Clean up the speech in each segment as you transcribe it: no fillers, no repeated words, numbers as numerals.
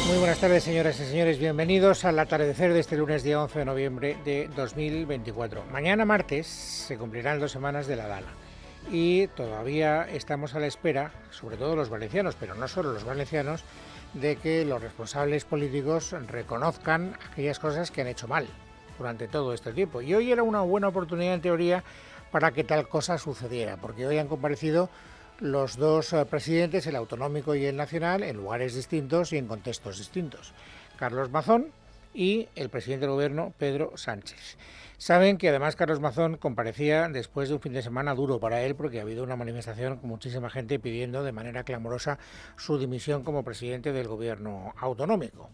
Muy buenas tardes, señoras y señores. Bienvenidos al atardecer de este lunes, día 11 de noviembre de 2024. Mañana martes se cumplirán 2 semanas de la gala y todavía estamos a la espera, sobre todo los valencianos, pero no solo los valencianos, de que los responsables políticos reconozcan aquellas cosas que han hecho mal durante todo este tiempo. Y hoy era una buena oportunidad, en teoría, para que tal cosa sucediera, porque hoy han comparecido los dos presidentes, el autonómico y el nacional, en lugares distintos y en contextos distintos. Carlos Mazón y el presidente del gobierno, Pedro Sánchez. Saben que además Carlos Mazón comparecía después de un fin de semana duro para él, porque ha habido una manifestación con muchísima gente pidiendo de manera clamorosa su dimisión como presidente del gobierno autonómico.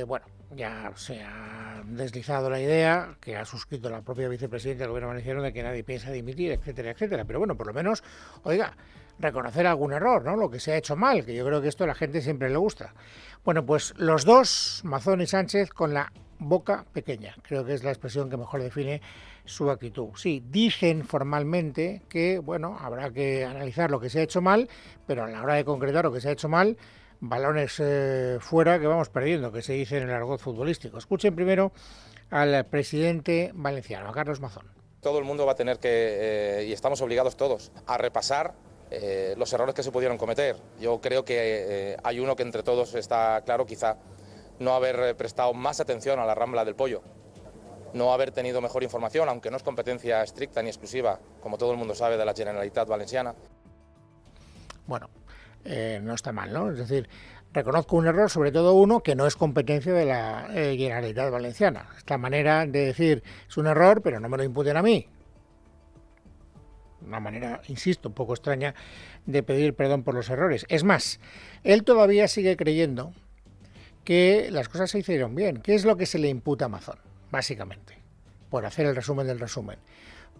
Bueno, ya se ha deslizado la idea, que ha suscrito la propia vicepresidenta del gobierno valenciano, de que nadie piensa dimitir, etcétera, etcétera. Pero bueno, por lo menos, oiga, reconocer algún error, ¿no? Lo que se ha hecho mal, que yo creo que esto a la gente siempre le gusta. Bueno, pues los dos, Mazón y Sánchez, con la boca pequeña, creo que es la expresión que mejor define su actitud. Sí, dicen formalmente que, bueno, habrá que analizar lo que se ha hecho mal, pero a la hora de concretar lo que se ha hecho mal, balones fuera que vamos perdiendo, que se dice en el argot futbolístico. Escuchen primero al presidente valenciano, a Carlos Mazón. Todo el mundo va a tener que, y estamos obligados todos, a repasar los errores que se pudieron cometer. Yo creo que hay uno que entre todos está claro, quizá no haber prestado más atención a la Rambla del Pollo, no haber tenido mejor información, aunque no es competencia estricta ni exclusiva, como todo el mundo sabe, de la Generalitat Valenciana. Bueno, no está mal, ¿no? Es decir, reconozco un error, sobre todo uno que no es competencia de la Generalitat Valenciana. Esta manera de decir es un error, pero no me lo imputen a mí. Una manera, insisto, un poco extraña de pedir perdón por los errores. Es más, él todavía sigue creyendo que las cosas se hicieron bien. ¿Qué es lo que se le imputa a Mazón, básicamente? Por hacer el resumen del resumen.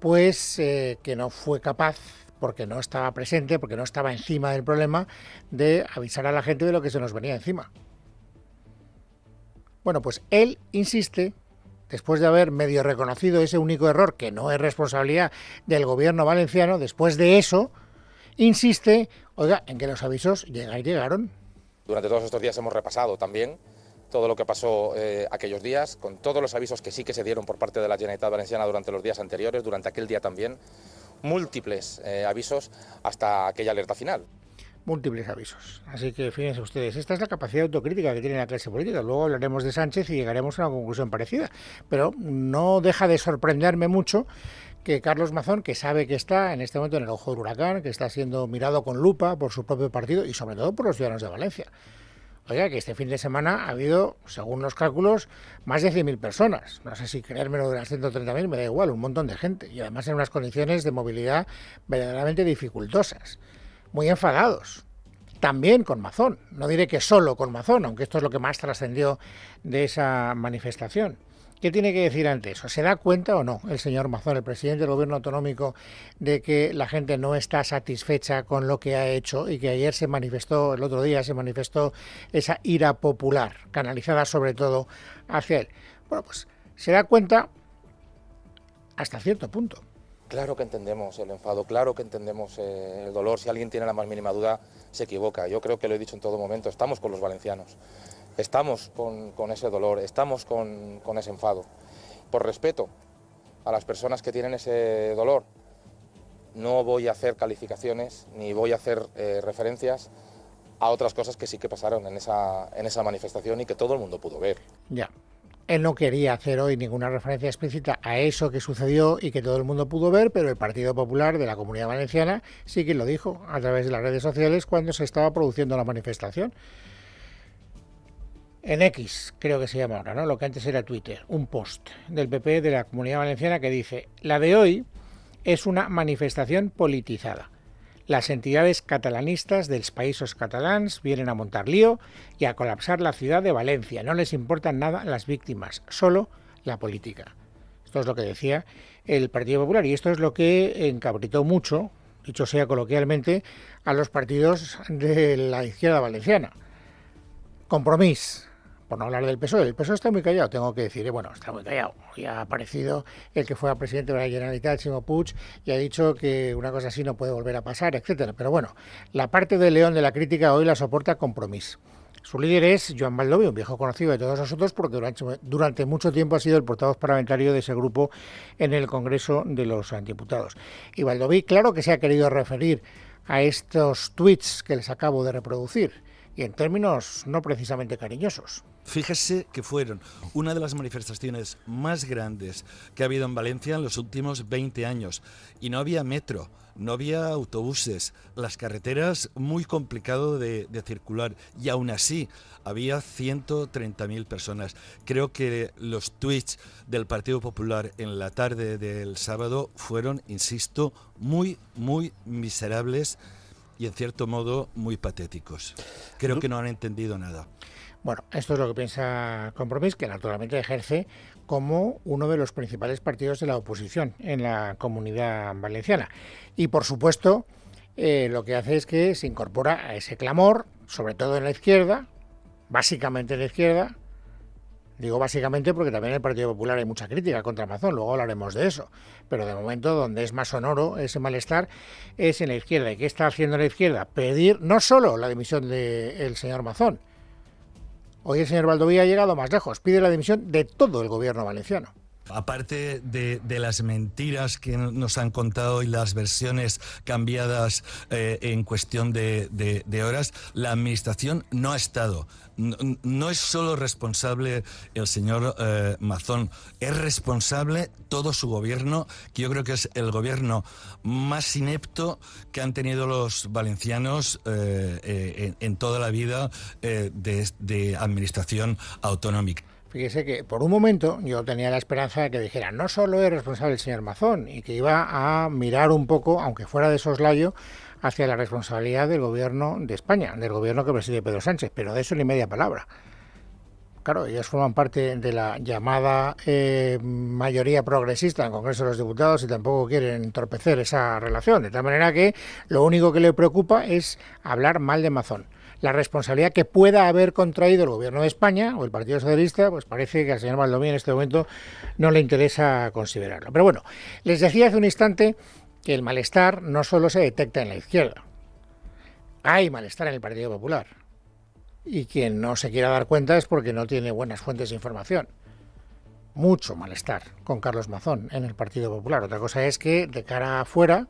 Pues que no fue capaz, porque no estaba presente, porque no estaba encima del problema, de avisar a la gente de lo que se nos venía encima. Bueno, pues él insiste, después de haber medio reconocido ese único error, que no es responsabilidad del gobierno valenciano, después de eso, insiste, oiga, en que los avisos llegaron. Durante todos estos días hemos repasado también todo lo que pasó aquellos días, con todos los avisos que sí que se dieron por parte de la Generalitat Valenciana durante los días anteriores, durante aquel día también, múltiples avisos hasta aquella alerta final. Múltiples avisos. Así que fíjense ustedes, esta es la capacidad de autocrítica que tiene la clase política. Luego hablaremos de Sánchez y llegaremos a una conclusión parecida. Pero no deja de sorprenderme mucho que Carlos Mazón, que sabe que está en este momento en el ojo del huracán, que está siendo mirado con lupa por su propio partido y sobre todo por los ciudadanos de Valencia. Oiga, que este fin de semana ha habido, según los cálculos, más de 100.000 personas. No sé si creérmelo de las 130.000, me da igual, un montón de gente. Y además en unas condiciones de movilidad verdaderamente dificultosas. Muy enfadados. También con Mazón. No diré que solo con Mazón, aunque esto es lo que más trascendió de esa manifestación. ¿Qué tiene que decir ante eso? ¿Se da cuenta o no el señor Mazón, el presidente del gobierno autonómico, de que la gente no está satisfecha con lo que ha hecho y que ayer se manifestó, el otro día se manifestó esa ira popular, canalizada sobre todo hacia él? Bueno, pues se da cuenta hasta cierto punto. Claro que entendemos el enfado, claro que entendemos el dolor. Si alguien tiene la más mínima duda, se equivoca. Yo creo que lo he dicho en todo momento, estamos con los valencianos. Estamos con ese dolor, estamos con ese enfado. Por respeto a las personas que tienen ese dolor, no voy a hacer calificaciones ni voy a hacer referencias a otras cosas que sí que pasaron en esa manifestación y que todo el mundo pudo ver. Ya. Él no quería hacer hoy ninguna referencia explícita a eso que sucedió y que todo el mundo pudo ver, pero el Partido Popular de la Comunidad Valenciana sí que lo dijo a través de las redes sociales cuando se estaba produciendo la manifestación. En X, creo que se llama ahora, ¿no? Lo que antes era Twitter, un post del PP de la Comunidad Valenciana que dice: la de hoy es una manifestación politizada. Las entidades catalanistas dels països catalans vienen a montar lío y a colapsar la ciudad de Valencia. No les importan nada las víctimas, solo la política. Esto es lo que decía el Partido Popular y esto es lo que encabritó mucho, dicho sea coloquialmente, a los partidos de la izquierda valenciana. Compromís, por no hablar del PSOE. El PSOE está muy callado, tengo que decir. Bueno, está muy callado. Ya ha aparecido el que fue presidente de la Generalitat, Ximo Puig, y ha dicho que una cosa así no puede volver a pasar, etcétera. Pero bueno, la parte del león de la crítica hoy la soporta Compromís. Su líder es Joan Baldoví, un viejo conocido de todos nosotros porque durante mucho tiempo ha sido el portavoz parlamentario de ese grupo en el Congreso de los Diputados. Y Baldoví, claro que se ha querido referir a estos tweets que les acabo de reproducir, y en términos no precisamente cariñosos. Fíjese que fueron una de las manifestaciones más grandes que ha habido en Valencia en los últimos 20 años. Y no había metro, no había autobuses, las carreteras muy complicado de circular. Y aún así había 130.000 personas. Creo que los tweets del Partido Popular en la tarde del sábado fueron, insisto, muy miserables y en cierto modo muy patéticos. Creo que no han entendido nada. Bueno, esto es lo que piensa Compromís, que naturalmente ejerce como uno de los principales partidos de la oposición en la Comunidad Valenciana. Y por supuesto, lo que hace es que se incorpora a ese clamor, sobre todo en la izquierda, básicamente en la izquierda. Digo básicamente porque también en el Partido Popular hay mucha crítica contra Mazón, luego hablaremos de eso. Pero de momento donde es más sonoro ese malestar es en la izquierda. ¿Y qué está haciendo la izquierda? Pedir no solo la dimisión del señor Mazón. Hoy el señor Baldoví ha llegado más lejos, pide la dimisión de todo el gobierno valenciano. Aparte de las mentiras que nos han contado y las versiones cambiadas en cuestión de horas, la administración no ha estado. No es solo responsable el señor Mazón, es responsable todo su gobierno, que yo creo que es el gobierno más inepto que han tenido los valencianos en toda la vida de administración autonómica. Fíjese que por un momento yo tenía la esperanza de que dijera no solo es responsable el señor Mazón y que iba a mirar un poco, aunque fuera de soslayo, hacia la responsabilidad del gobierno de España, del gobierno que preside Pedro Sánchez, pero de eso ni media palabra. Claro, ellos forman parte de la llamada mayoría progresista en el Congreso de los Diputados y tampoco quieren entorpecer esa relación, de tal manera que lo único que le preocupa es hablar mal de Mazón. La responsabilidad que pueda haber contraído el gobierno de España o el Partido Socialista, pues parece que al señor Baldoví en este momento no le interesa considerarlo. Pero bueno, les decía hace un instante que el malestar no solo se detecta en la izquierda. Hay malestar en el Partido Popular. Y quien no se quiera dar cuenta es porque no tiene buenas fuentes de información. Mucho malestar con Carlos Mazón en el Partido Popular. Otra cosa es que de cara afuera,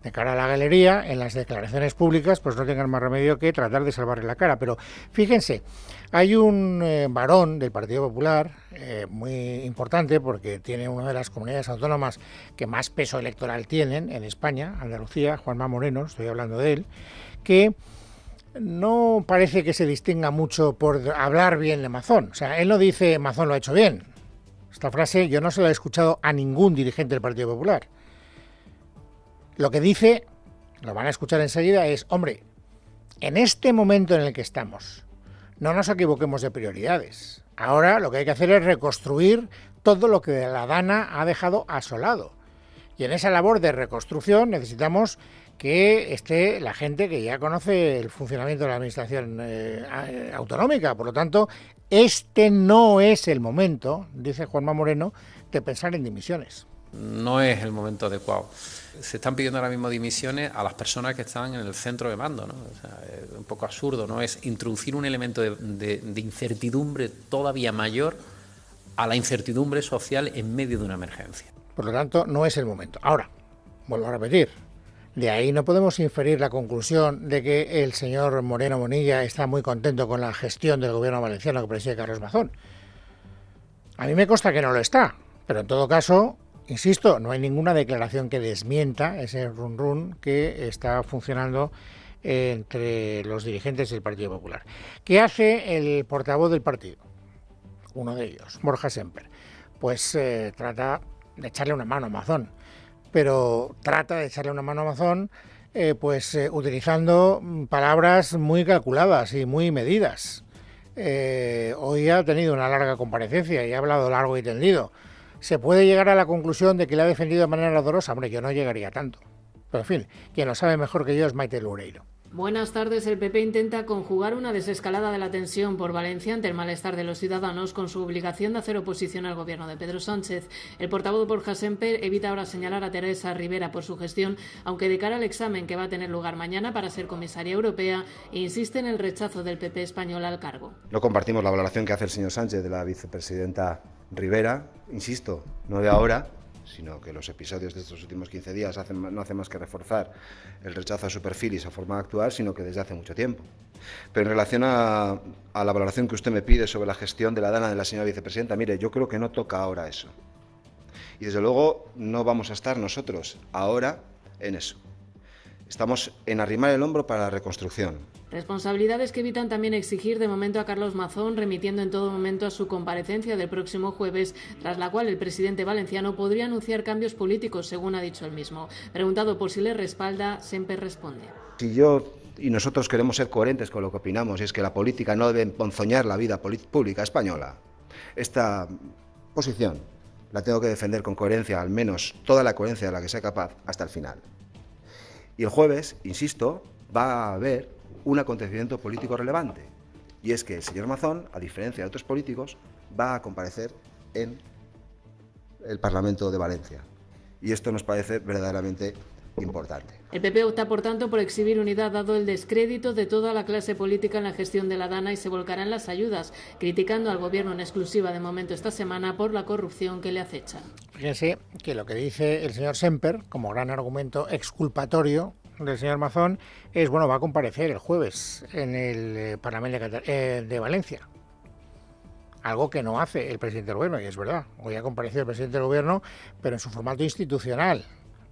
de cara a la galería, en las declaraciones públicas, pues no tengan más remedio que tratar de salvarle la cara. Pero fíjense, hay un varón del Partido Popular muy importante porque tiene una de las comunidades autónomas que más peso electoral tienen en España, Andalucía, Juanma Moreno, estoy hablando de él, que no parece que se distinga mucho por hablar bien de Mazón. O sea, él no dice Mazón lo ha hecho bien. Esta frase yo no se la he escuchado a ningún dirigente del Partido Popular. Lo que dice, lo van a escuchar enseguida, es, hombre, en este momento en el que estamos, no nos equivoquemos de prioridades. Ahora lo que hay que hacer es reconstruir todo lo que la Dana ha dejado asolado. Y en esa labor de reconstrucción necesitamos que esté la gente que ya conoce el funcionamiento de la administración autonómica. Por lo tanto, este no es el momento, dice Juanma Moreno, de pensar en dimisiones. No es el momento adecuado. Se están pidiendo ahora mismo dimisiones a las personas que están en el centro de mando, ¿no? O sea, es un poco absurdo, ¿no? Es introducir un elemento de incertidumbre todavía mayor a la incertidumbre social en medio de una emergencia. Por lo tanto, no es el momento. Ahora, vuelvo a repetir, de ahí no podemos inferir la conclusión de que el señor Moreno Monilla está muy contento con la gestión del gobierno valenciano que preside Carlos Mazón. A mí me consta que no lo está, pero en todo caso, insisto, no hay ninguna declaración que desmienta ese run-run que está funcionando entre los dirigentes del Partido Popular. ¿Qué hace el portavoz del partido? Uno de ellos, Borja Semper. Pues trata de echarle una mano a Mazón, pero trata de echarle una mano a Mazón utilizando palabras muy calculadas y muy medidas. Hoy ha tenido una larga comparecencia y ha hablado largo y tendido. ¿Se puede llegar a la conclusión de que le ha defendido de manera ardorosa? Hombre, yo no llegaría tanto. Pero en fin, quien lo sabe mejor que yo es Maite Loureiro. Buenas tardes. El PP intenta conjugar una desescalada de la tensión por Valencia ante el malestar de los ciudadanos con su obligación de hacer oposición al gobierno de Pedro Sánchez. El portavoz Borja Semper evita ahora señalar a Teresa Rivera por su gestión, aunque de cara al examen que va a tener lugar mañana para ser comisaria europea, insiste en el rechazo del PP español al cargo. No compartimos la valoración que hace el señor Sánchez de la vicepresidenta Rivera. Insisto, no de ahora, sino que los episodios de estos últimos 15 días no hacen más que reforzar el rechazo a su perfil y su forma de actuar, sino que desde hace mucho tiempo. Pero en relación a la valoración que usted me pide sobre la gestión de la dana de la señora vicepresidenta, mire, yo creo que no toca ahora eso. Y desde luego no vamos a estar nosotros ahora en eso. Estamos en arrimar el hombro para la reconstrucción. Responsabilidades que evitan también exigir de momento a Carlos Mazón, remitiendo en todo momento a su comparecencia del próximo jueves, tras la cual el presidente valenciano podría anunciar cambios políticos, según ha dicho él mismo. Preguntado por si le respalda, Semper responde. Si yo y nosotros queremos ser coherentes con lo que opinamos, y es que la política no debe emponzoñar la vida pública española, esta posición la tengo que defender con coherencia, al menos toda la coherencia de la que sea capaz, hasta el final. Y el jueves, insisto, va a haber un acontecimiento político relevante, y es que el señor Mazón, a diferencia de otros políticos, va a comparecer en el Parlamento de Valencia. Y esto nos parece verdaderamente importante. El PP opta, por tanto, por exhibir unidad dado el descrédito de toda la clase política en la gestión de la dana y se volcará en las ayudas, criticando al gobierno en exclusiva de momento esta semana por la corrupción que le acecha. Fíjense que lo que dice el señor Semper, como gran argumento exculpatorio del señor Mazón, es, bueno, va a comparecer el jueves en el Parlamento de Valencia. Algo que no hace el presidente del gobierno, y es verdad. Hoy ha comparecido el presidente del gobierno, pero en su formato institucional,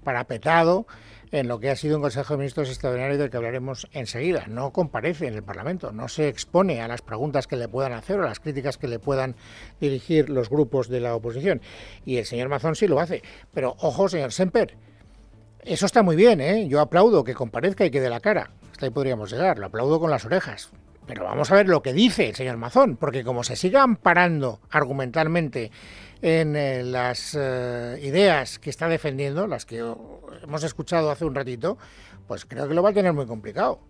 parapetado en lo que ha sido un Consejo de Ministros extraordinario del que hablaremos enseguida. No comparece en el Parlamento, no se expone a las preguntas que le puedan hacer o a las críticas que le puedan dirigir los grupos de la oposición. Y el señor Mazón sí lo hace. Pero ojo, señor Semper, eso está muy bien, ¿eh? Yo aplaudo que comparezca y que dé la cara. Hasta ahí podríamos llegar, lo aplaudo con las orejas. Pero vamos a ver lo que dice el señor Mazón, porque como se siga amparando argumentalmente en las ideas que está defendiendo, las que hemos escuchado hace un ratito, pues creo que lo va a tener muy complicado.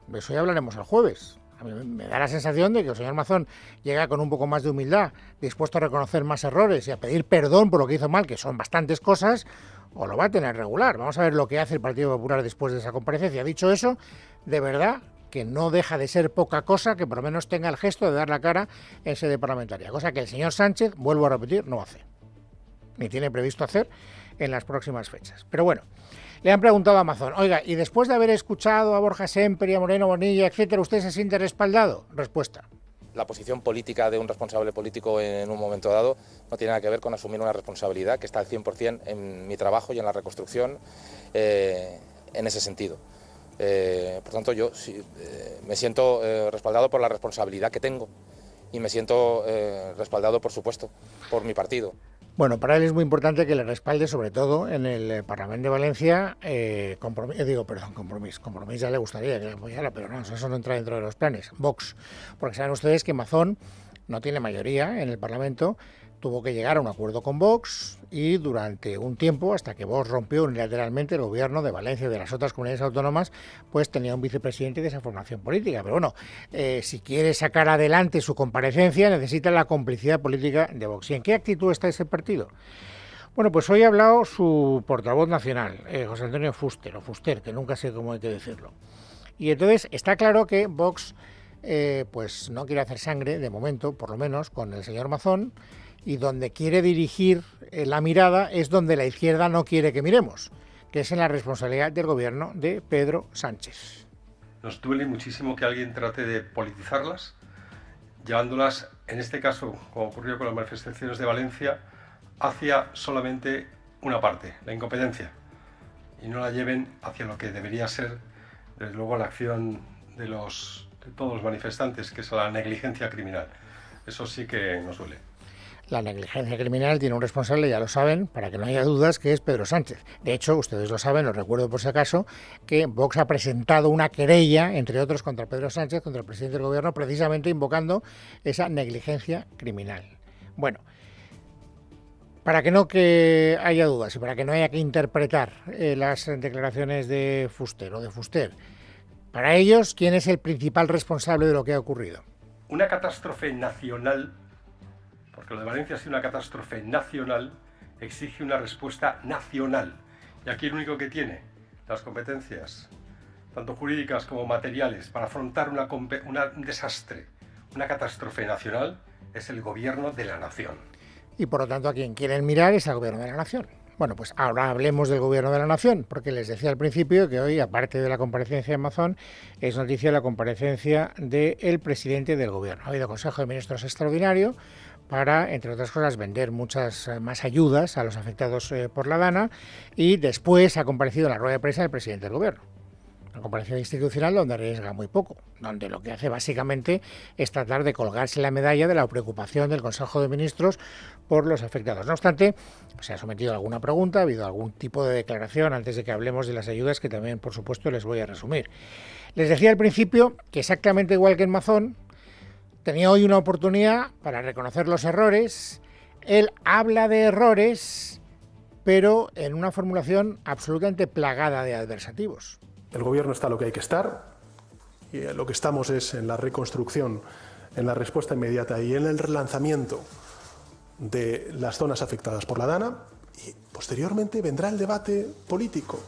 De eso ya hablaremos el jueves. A mí me da la sensación de que el señor Mazón llega con un poco más de humildad, dispuesto a reconocer más errores y a pedir perdón por lo que hizo mal, que son bastantes cosas, o lo va a tener regular. Vamos a ver lo que hace el Partido Popular después de esa comparecencia. Dicho eso, de verdad que no deja de ser poca cosa que por lo menos tenga el gesto de dar la cara en sede parlamentaria, cosa que el señor Sánchez, vuelvo a repetir, no hace, ni tiene previsto hacer en las próximas fechas. Pero bueno, le han preguntado a Mazón, oiga, y después de haber escuchado a Borja Semper y a Moreno Bonilla, etcétera, ¿usted se siente respaldado? Respuesta. La posición política de un responsable político en un momento dado no tiene nada que ver con asumir una responsabilidad que está al 100% en mi trabajo y en la reconstrucción en ese sentido. Por tanto, yo sí, me siento respaldado por la responsabilidad que tengo y me siento respaldado, por supuesto, por mi partido. Bueno, para él es muy importante que le respalde, sobre todo en el Parlamento de Valencia, Compromís ya le gustaría que le apoyara, pero no, eso no entra dentro de los planes. Vox, porque saben ustedes que Mazón no tiene mayoría en el Parlamento, tuvo que llegar a un acuerdo con Vox y durante un tiempo, hasta que Vox rompió unilateralmente el gobierno de Valencia y de las otras comunidades autónomas, pues tenía un vicepresidente de esa formación política. Pero bueno, si quiere sacar adelante su comparecencia, necesita la complicidad política de Vox. ¿Y en qué actitud está ese partido? Bueno, pues hoy ha hablado su portavoz nacional, José Antonio Fuster, que nunca sé cómo hay que decirlo. Y entonces está claro que Vox pues no quiere hacer sangre, de momento, por lo menos, con el señor Mazón, y donde quiere dirigir la mirada es donde la izquierda no quiere que miremos, que es en la responsabilidad del gobierno de Pedro Sánchez. Nos duele muchísimo que alguien trate de politizarlas, llevándolas, en este caso, como ocurrió con las manifestaciones de Valencia, hacia solamente una parte, la incompetencia, y no la lleven hacia lo que debería ser, desde luego, la acción de todos los manifestantes, que es la negligencia criminal. Eso sí que nos duele. La negligencia criminal tiene un responsable, ya lo saben, para que no haya dudas, que es Pedro Sánchez. De hecho, ustedes lo saben, lo recuerdo por si acaso, que Vox ha presentado una querella, entre otros, contra Pedro Sánchez, contra el presidente del gobierno, precisamente invocando esa negligencia criminal. Bueno, Para que no que haya dudas y para que no haya que interpretar las declaraciones de Fuster o de Fuster, para ellos, ¿quién es el principal responsable de lo que ha ocurrido? Una catástrofe nacional, porque lo de Valencia ha sido una catástrofe nacional, exige una respuesta nacional. Y aquí el único que tiene las competencias, tanto jurídicas como materiales, para afrontar un desastre, una catástrofe nacional, es el gobierno de la nación. Y por lo tanto a quien quieren mirar es al gobierno de la nación. Bueno, pues ahora hablemos del gobierno de la nación, porque les decía al principio que hoy, aparte de la comparecencia de Amazon, es noticia la comparecencia del presidente del gobierno. Ha habido Consejo de Ministros extraordinario para, entre otras cosas, vender muchas más ayudas a los afectados por la Dana, y después ha comparecido en la rueda de prensa el presidente del gobierno. Una comparecencia institucional donde arriesga muy poco, donde lo que hace básicamente es tratar de colgarse la medalla de la preocupación del Consejo de Ministros por los afectados. No obstante, se ha sometido a alguna pregunta, ha habido algún tipo de declaración antes de que hablemos de las ayudas, que también, por supuesto, les voy a resumir. Les decía al principio que exactamente igual que en Mazón, tenía hoy una oportunidad para reconocer los errores. Él habla de errores, pero en una formulación absolutamente plagada de adversativos. El gobierno está lo que hay que estar, y lo que estamos es en la reconstrucción, en la respuesta inmediata y en el relanzamiento de las zonas afectadas por la Dana, y posteriormente vendrá el debate político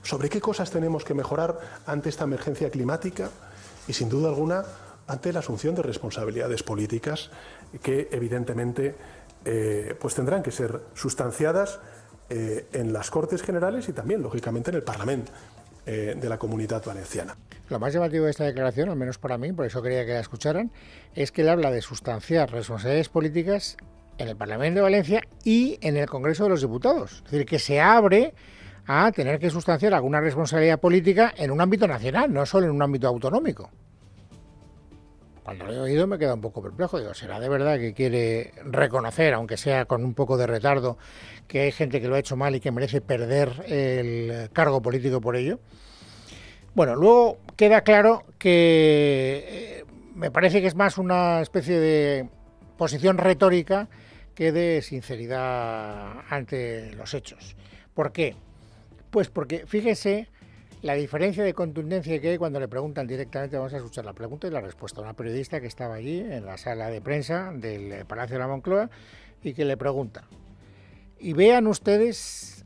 sobre qué cosas tenemos que mejorar ante esta emergencia climática y, sin duda alguna, ante la asunción de responsabilidades políticas que evidentemente pues tendrán que ser sustanciadas en las Cortes Generales y también, lógicamente, en el Parlamento de la Comunidad Valenciana. Lo más llamativo de esta declaración, al menos para mí, por eso quería que la escucharan, es que él habla de sustanciar responsabilidades políticas en el Parlamento de Valencia y en el Congreso de los Diputados. Es decir, que se abre a tener que sustanciar alguna responsabilidad política en un ámbito nacional, no solo en un ámbito autonómico. Cuando lo he oído me queda un poco perplejo. Digo, ¿será de verdad que quiere reconocer, aunque sea con un poco de retardo, que hay gente que lo ha hecho mal y que merece perder el cargo político por ello? Bueno, luego queda claro que me parece que es más una especie de posición retórica que de sinceridad ante los hechos. ¿Por qué? Pues porque, fíjese, la diferencia de contundencia que hay cuando le preguntan directamente. Vamos a escuchar la pregunta y la respuesta. Una periodista que estaba allí en la sala de prensa del Palacio de la Moncloa y que le pregunta. Y vean ustedes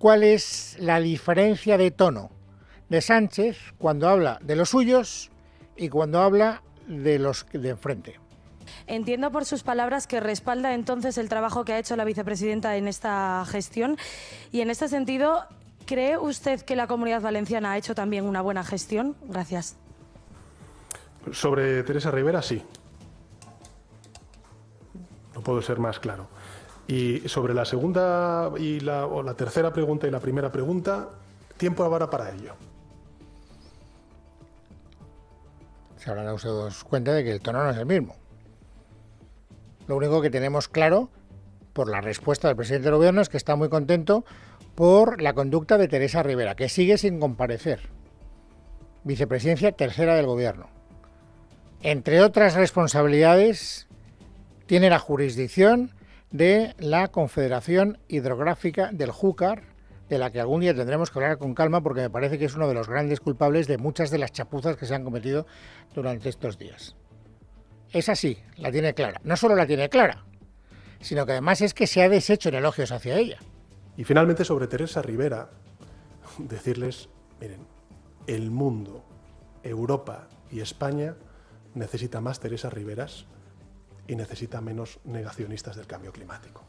cuál es la diferencia de tono de Sánchez cuando habla de los suyos y cuando habla de los de enfrente. Entiendo por sus palabras que respalda entonces el trabajo que ha hecho la vicepresidenta en esta gestión, y en este sentido, ¿cree usted que la Comunidad Valenciana ha hecho también una buena gestión? Gracias. Sobre Teresa Rivera, sí. No puedo ser más claro. Y sobre la segunda y la tercera pregunta y la primera pregunta, tiempo habrá para ello. Se habrán dado ustedes cuenta de que el tono no es el mismo. Lo único que tenemos claro por la respuesta del presidente del gobierno es que está muy contento por la conducta de Teresa Rivera, que sigue sin comparecer. Vicepresidencia tercera del gobierno. Entre otras responsabilidades, tiene la jurisdicción de la Confederación Hidrográfica del Júcar, de la que algún día tendremos que hablar con calma, porque me parece que es uno de los grandes culpables de muchas de las chapuzas que se han cometido durante estos días. Es así, la tiene clara. No solo la tiene clara, sino que además es que se ha deshecho en elogios hacia ella. Y finalmente, sobre Teresa Rivera, decirles, miren, el mundo, Europa y España necesita más Teresa Riveras y necesita menos negacionistas del cambio climático.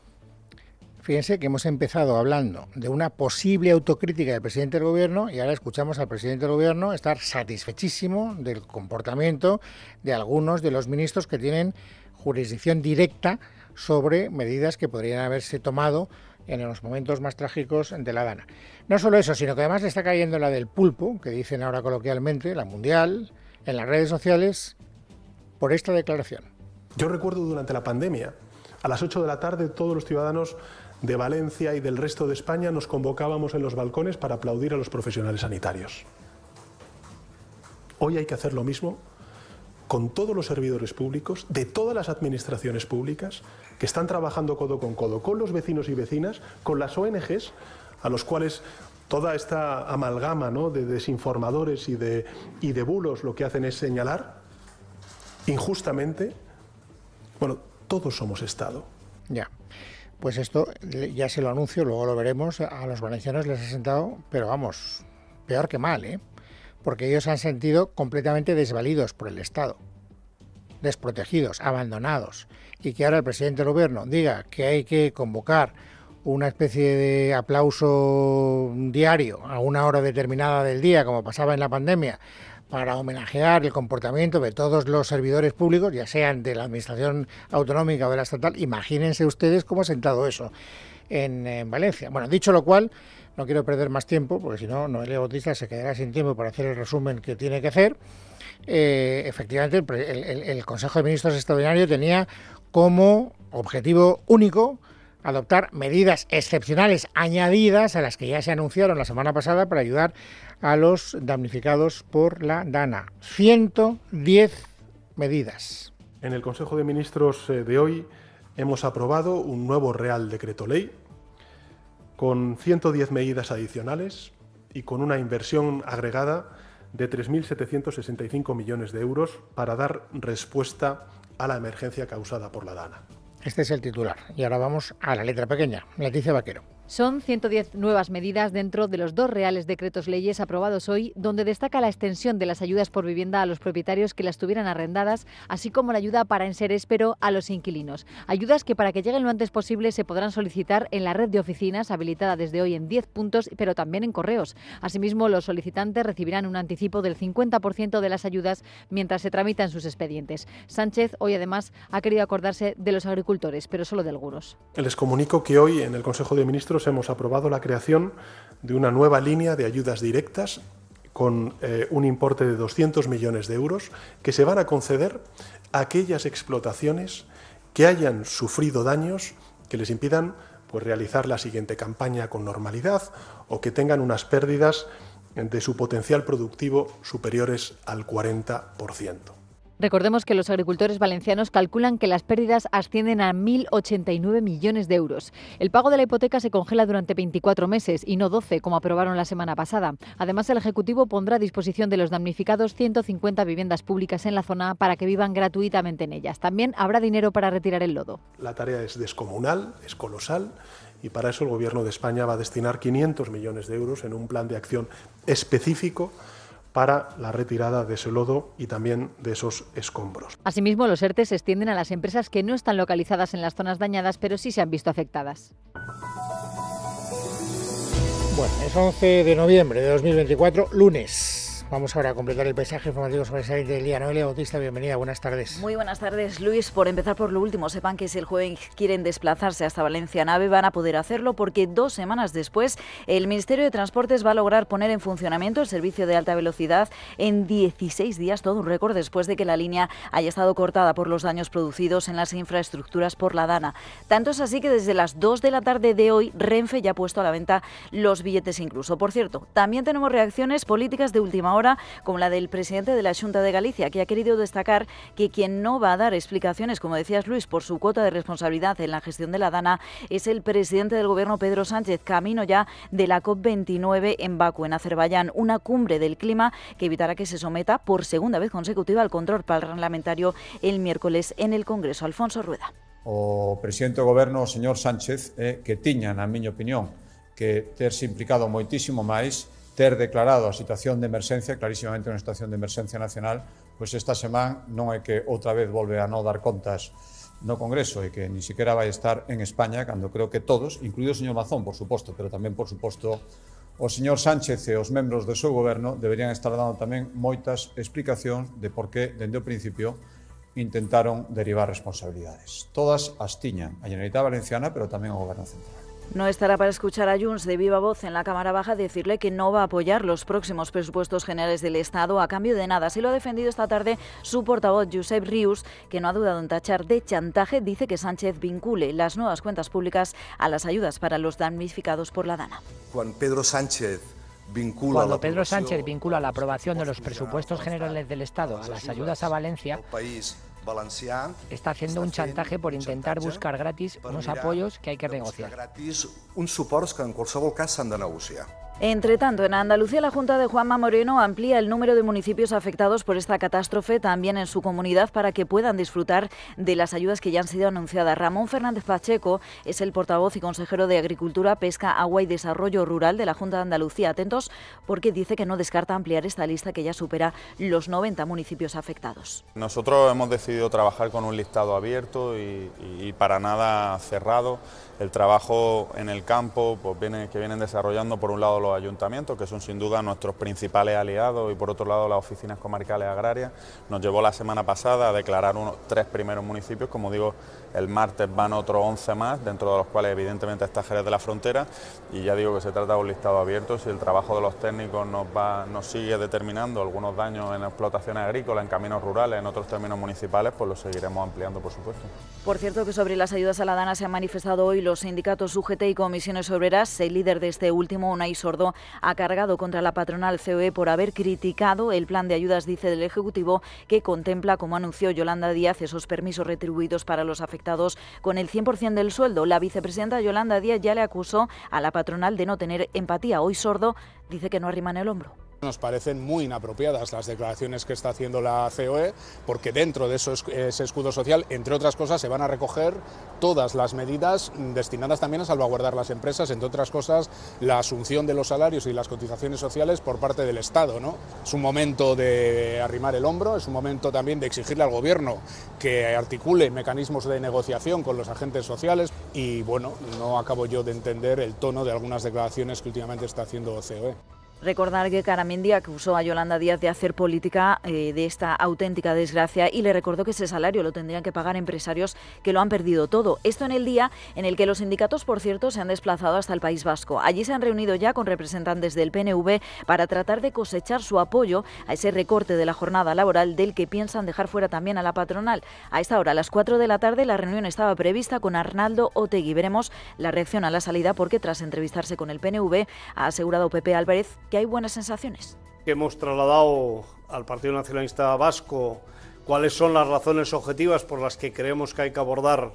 Fíjense que hemos empezado hablando de una posible autocrítica del presidente del gobierno y ahora escuchamos al presidente del gobierno estar satisfechísimo del comportamiento de algunos de los ministros que tienen jurisdicción directa sobre medidas que podrían haberse tomado en los momentos más trágicos de la Dana. No solo eso, sino que además le está cayendo la del pulpo, que dicen ahora coloquialmente, la mundial, en las redes sociales, por esta declaración. Yo recuerdo durante la pandemia, a las 8 de la tarde, todos los ciudadanos de Valencia y del resto de España nos convocábamos en los balcones para aplaudir a los profesionales sanitarios. Hoy hay que hacer lo mismo con todos los servidores públicos, de todas las administraciones públicas, que están trabajando codo, con los vecinos y vecinas, con las ONGs, a los cuales toda esta amalgama, ¿no?, de desinformadores y de bulos lo que hacen es señalar injustamente. Bueno, todos somos Estado. Ya, pues esto ya se lo anuncio, luego lo veremos, a los valencianos les ha sentado, pero vamos, peor que mal, ¿eh? Porque ellos se han sentido completamente desvalidos por el Estado, desprotegidos, abandonados, y que ahora el presidente del gobierno diga que hay que convocar una especie de aplauso diario a una hora determinada del día, como pasaba en la pandemia, para homenajear el comportamiento de todos los servidores públicos, ya sean de la administración autonómica o de la estatal. Imagínense ustedes cómo ha sentado eso en Valencia. Bueno, dicho lo cual, no quiero perder más tiempo, porque si no, Noelia Bautista se quedará sin tiempo para hacer el resumen que tiene que hacer. Efectivamente, el Consejo de Ministros extraordinario tenía como objetivo único adoptar medidas excepcionales añadidas a las que ya se anunciaron la semana pasada para ayudar a los damnificados por la Dana. 110 medidas. En el Consejo de Ministros de hoy hemos aprobado un nuevo Real Decreto Ley con 110 medidas adicionales y con una inversión agregada de 3.765 millones de euros para dar respuesta a la emergencia causada por la Dana. Este es el titular. Y ahora vamos a la letra pequeña. Leticia Vaquero. Son 110 nuevas medidas dentro de los 2 reales decretos leyes aprobados hoy, donde destaca la extensión de las ayudas por vivienda a los propietarios que las tuvieran arrendadas, así como la ayuda para enseres pero a los inquilinos. Ayudas que para que lleguen lo antes posible se podrán solicitar en la red de oficinas, habilitada desde hoy en 10 puntos, pero también en correos. Asimismo, los solicitantes recibirán un anticipo del 50% de las ayudas mientras se tramitan sus expedientes. Sánchez hoy además ha querido acordarse de los agricultores, pero solo de algunos. Les comunico que hoy en el Consejo de Ministros hemos aprobado la creación de una nueva línea de ayudas directas con un importe de 200 millones de euros que se van a conceder a aquellas explotaciones que hayan sufrido daños que les impidan pues, realizar la siguiente campaña con normalidad o que tengan unas pérdidas de su potencial productivo superiores al 40%. Recordemos que los agricultores valencianos calculan que las pérdidas ascienden a 1.089 millones de euros. El pago de la hipoteca se congela durante 24 meses y no 12, como aprobaron la semana pasada. Además, el Ejecutivo pondrá a disposición de los damnificados 150 viviendas públicas en la zona para que vivan gratuitamente en ellas. También habrá dinero para retirar el lodo. La tarea es descomunal, es colosal, y para eso el Gobierno de España va a destinar 500 millones de euros en un plan de acción específico para la retirada de ese lodo y también de esos escombros. Asimismo, los ERTE se extienden a las empresas que no están localizadas en las zonas dañadas, pero sí se han visto afectadas. Bueno, es 11 de noviembre de 2024, lunes. Vamos ahora a completar el paisaje informativo sobresaliente del día. Noelia Bautista, bienvenida, buenas tardes. Muy buenas tardes, Luis. Por empezar por lo último, sepan que si el jueves quieren desplazarse hasta Valencia Nave van a poder hacerlo porque 2 semanas después el Ministerio de Transportes va a lograr poner en funcionamiento el servicio de alta velocidad en 16 días, todo un récord después de que la línea haya estado cortada por los daños producidos en las infraestructuras por la Dana. Tanto es así que desde las 2 de la tarde de hoy Renfe ya ha puesto a la venta los billetes incluso. Por cierto, también tenemos reacciones políticas de última hora, como la del presidente de la Xunta de Galicia, que ha querido destacar que quien no va a dar explicaciones, como decías Luis, por su cuota de responsabilidad en la gestión de la Dana, es el presidente del gobierno, Pedro Sánchez, camino ya de la COP29 en Bakú, en Azerbaiyán, una cumbre del clima que evitará que se someta por segunda vez consecutiva al control parlamentario el miércoles en el Congreso. Alfonso Rueda. O presidente do goberno, o señor Sánchez, que tiña, na miña opinión, que terse implicado moitísimo máis, ter declarado a situación de emerxencia, clarísimamente unha situación de emerxencia nacional, pois esta semana non é que outra vez volve a non dar contas no Congreso e que ni siquiera vai estar en España, cando creo que todos, incluído o señor Mazón, por suposto, pero tamén, por suposto, o señor Sánchez e os membros do seu goberno deberían estar dando tamén moitas explicacións de por que, dende o principio, intentaron derivar responsabilidades. Todas as tiñan a Generalitat Valenciana, pero tamén o Goberno Central. No estará para escuchar a Junts de viva voz en la Cámara Baja decirle que no va a apoyar los próximos presupuestos generales del Estado a cambio de nada. Así lo ha defendido esta tarde su portavoz, Josep Rius, que no ha dudado en tachar de chantaje. Dice que Sánchez vincule las nuevas cuentas públicas a las ayudas para los damnificados por la Dana. Quan Pedro Sánchez Cuando Pedro Sánchez vincula la aprobación de los presupuestos generales del Estado a las ayudas a Valencia, está haciendo un chantaje por intentar buscar gratis unos apoyos que hay que negociar. Entre tanto, en Andalucía, la Junta de Juanma Moreno amplía el número de municipios afectados por esta catástrofe también en su comunidad para que puedan disfrutar de las ayudas que ya han sido anunciadas. Ramón Fernández Pacheco es el portavoz y consejero de Agricultura, Pesca, Agua y Desarrollo Rural de la Junta de Andalucía. Atentos porque dice que no descarta ampliar esta lista que ya supera los 90 municipios afectados. Nosotros hemos decidido trabajar con un listado abierto y para nada cerrado. El trabajo en el campo pues que vienen desarrollando por un lado los ayuntamientos, que son sin duda nuestros principales aliados, y por otro lado las oficinas comarcales agrarias. Nos llevó la semana pasada a declarar 3 primeros municipios, como digo, el martes van otros 11 más, dentro de los cuales evidentemente está Jerez de la Frontera, y ya digo que se trata de un listado abierto. Si el trabajo de los técnicos nos sigue determinando algunos daños en explotaciones agrícolas, en caminos rurales, en otros términos municipales, pues lo seguiremos ampliando, por supuesto. Por cierto, que sobre las ayudas a la Dana se han manifestado hoy los sindicatos UGT y Comisiones Obreras. El líder de este último, Unai Sordo, ha cargado contra la patronal COE por haber criticado el plan de ayudas, dice, del Ejecutivo, que contempla, como anunció Yolanda Díaz, esos permisos retribuidos para los afectados con el 100% del sueldo. La vicepresidenta Yolanda Díaz ya le acusó a la patronal de no tener empatía. Hoy Sordo dice que no arriman el hombro. Nos parecen muy inapropiadas las declaraciones que está haciendo la COE, porque dentro de ese escudo social, entre otras cosas, se van a recoger todas las medidas destinadas también a salvaguardar las empresas, entre otras cosas, la asunción de los salarios y las cotizaciones sociales por parte del Estado, ¿no? Es un momento de arrimar el hombro, es un momento también de exigirle al Gobierno que articule mecanismos de negociación con los agentes sociales y, bueno, no acabo yo de entender el tono de algunas declaraciones que últimamente está haciendo COE. Recordar que Garamendi acusó a Yolanda Díaz de hacer política de esta auténtica desgracia y le recordó que ese salario lo tendrían que pagar empresarios que lo han perdido todo. Esto en el día en el que los sindicatos, por cierto, se han desplazado hasta el País Vasco. Allí se han reunido ya con representantes del PNV para tratar de cosechar su apoyo a ese recorte de la jornada laboral del que piensan dejar fuera también a la patronal. A esta hora, a las 4 de la tarde, la reunión estaba prevista con Arnaldo Otegi. Veremos la reacción a la salida porque tras entrevistarse con el PNV ha asegurado Pepe Álvarez que hay buenas sensaciones. Hemos trasladado al Partido Nacionalista Vasco cuáles son las razones objetivas por las que creemos que hay que abordar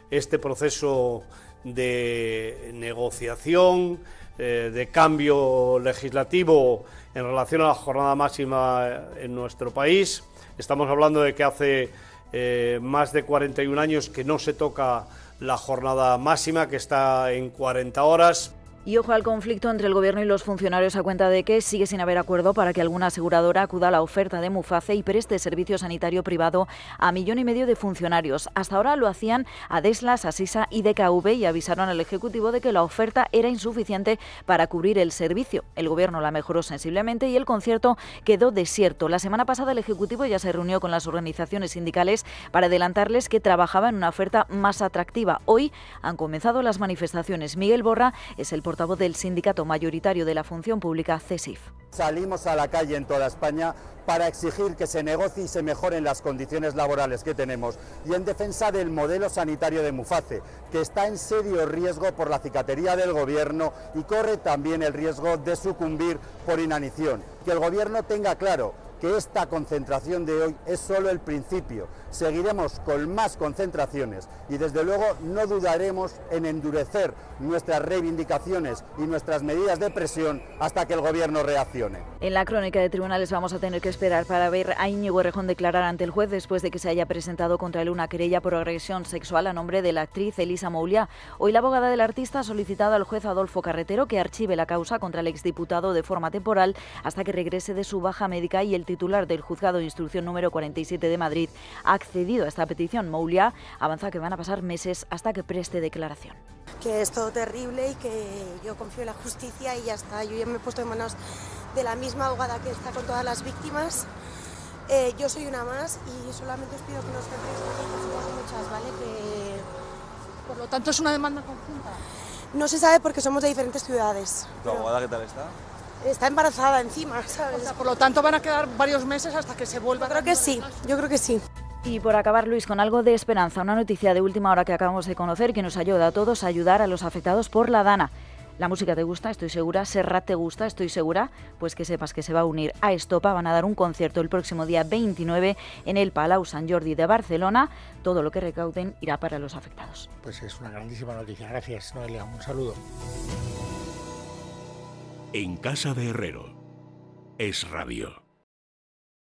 este proceso de negociación, de cambio legislativo en relación a la jornada máxima en nuestro país. Estamos hablando de que hace más de 41 años que no se toca la jornada máxima, que está en 40 horas. Y ojo al conflicto entre el Gobierno y los funcionarios a cuenta de que sigue sin haber acuerdo para que alguna aseguradora acuda a la oferta de Muface y preste servicio sanitario privado a 1,5 millones de funcionarios. Hasta ahora lo hacían Adeslas, Asisa y DKV y avisaron al Ejecutivo de que la oferta era insuficiente para cubrir el servicio. El Gobierno la mejoró sensiblemente y el concierto quedó desierto. La semana pasada el Ejecutivo ya se reunió con las organizaciones sindicales para adelantarles que trabajaba en una oferta más atractiva. Hoy han comenzado las manifestaciones. Miguel Borra es el portavoz del sindicato mayoritario de la función pública, CESIF. Salimos a la calle en toda España para exigir que se negocie y se mejoren las condiciones laborales que tenemos y en defensa del modelo sanitario de Muface, que está en serio riesgo por la cicatería del Gobierno y corre también el riesgo de sucumbir por inanición. Que el Gobierno tenga claro que esta concentración de hoy es solo el principio. Seguiremos con más concentraciones y desde luego no dudaremos en endurecer nuestras reivindicaciones y nuestras medidas de presión hasta que el Gobierno reaccione. En la crónica de tribunales vamos a tener que esperar para ver a Íñigo Errejón declarar ante el juez después de que se haya presentado contra él una querella por agresión sexual a nombre de la actriz Elisa Mouliá. Hoy la abogada del artista ha solicitado al juez Adolfo Carretero que archive la causa contra el exdiputado de forma temporal hasta que regrese de su baja médica y el titular del juzgado de instrucción número 47 de Madrid ha accedido a esta petición. Mouliá avanza que van a pasar meses hasta que preste declaración. Que es todo terrible y que yo confío en la justicia y ya está. Yo ya me he puesto en manos de la misma abogada que está con todas las víctimas. Yo soy una más y solamente os pido que nos centréis porque somos muchas, ¿vale? Que... Por lo tanto, ¿es una demanda conjunta? No se sabe porque somos de diferentes ciudades. ¿Tu abogada qué tal está? Está embarazada encima, ¿sabes? O sea, por lo tanto, van a quedar varios meses hasta que se vuelva. Yo creo que sí. Y por acabar, Luis, con algo de esperanza, una noticia de última hora que acabamos de conocer que nos ayuda a todos a ayudar a los afectados por la Dana. La música te gusta, estoy segura. Serrat te gusta, estoy segura. Pues que sepas que se va a unir a Estopa. Van a dar un concierto el próximo día 29 en el Palau Sant Jordi de Barcelona. Todo lo que recauden irá para los afectados. Pues es una grandísima noticia. Gracias, Noelia. Un saludo. En casa de Herrero. Es Radio.